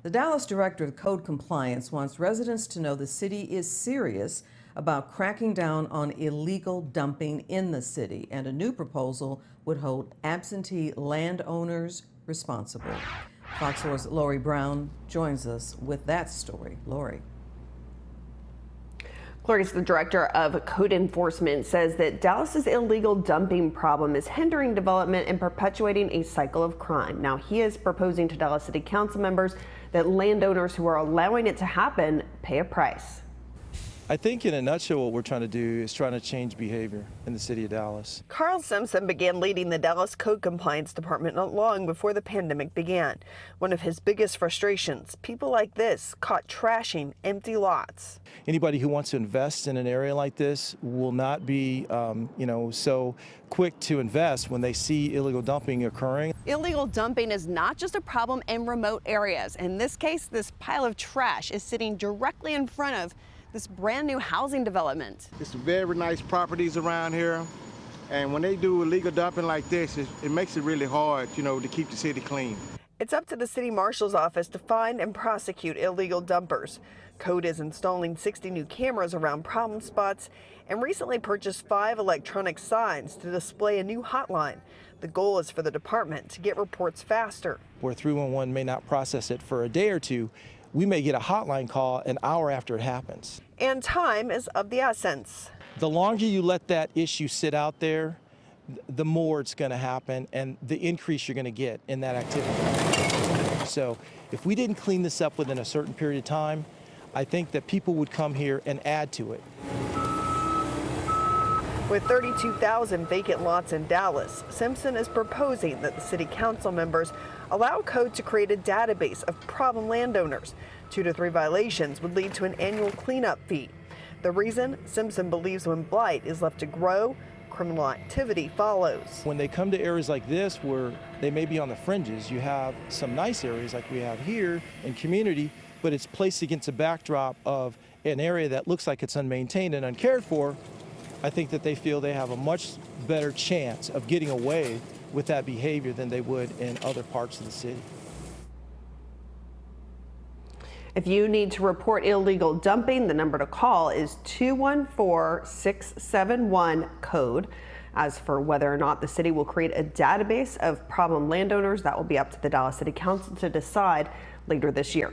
The Dallas Director of Code Compliance wants residents to know the city is serious about cracking down on illegal dumping in the city, and a new proposal would hold absentee landowners responsible. Fox 4's Lori Brown joins us with that story. Lori. Clarice, the director of code enforcement, says that Dallas's illegal dumping problem is hindering development and perpetuating a cycle of crime. Now, he is proposing to Dallas City Council members that landowners who are allowing it to happen pay a price. I think in a nutshell what we're trying to do is trying to change behavior in the city of Dallas. Carl Simpson began leading the Dallas Code Compliance Department not long before the pandemic began. One of his biggest frustrations, people like this caught trashing empty lots. Anybody who wants to invest in an area like this will not be, so quick to invest when they see illegal dumping occurring. Illegal dumping is not just a problem in remote areas. In this case, this pile of trash is sitting directly in front of this brand new housing development. It's very nice properties around here, and when they do illegal dumping like this, it makes it really hard, to keep the city clean. It's up to the city marshal's office to find and prosecute illegal dumpers. Code is installing 60 new cameras around problem spots and recently purchased 5 electronic signs to display a new hotline. The goal is for the department to get reports faster. Where 311 may not process it for a day or two, we may get a hotline call an hour after it happens. And time is of the essence. The longer you let that issue sit out there, the more it's going to happen and the increase you're going to get in that activity. So if we didn't clean this up within a certain period of time, I think that people would come here and add to it. With 32,000 vacant lots in Dallas, Simpson is proposing that the city council members allow Code to create a database of problem landowners. 2 to 3 violations would lead to an annual cleanup fee. The reason? Simpson believes when blight is left to grow, criminal activity follows. When they come to areas like this where they may be on the fringes, you have some nice areas like we have here in community, but it's placed against a backdrop of an area that looks like it's unmaintained and uncared for. I think that they feel they have a much better chance of getting away with that behavior than they would in other parts of the city. If you need to report illegal dumping, the number to call is 214-671-CODE. As for whether or not the city will create a database of problem landowners, that will be up to the Dallas City Council to decide later this year.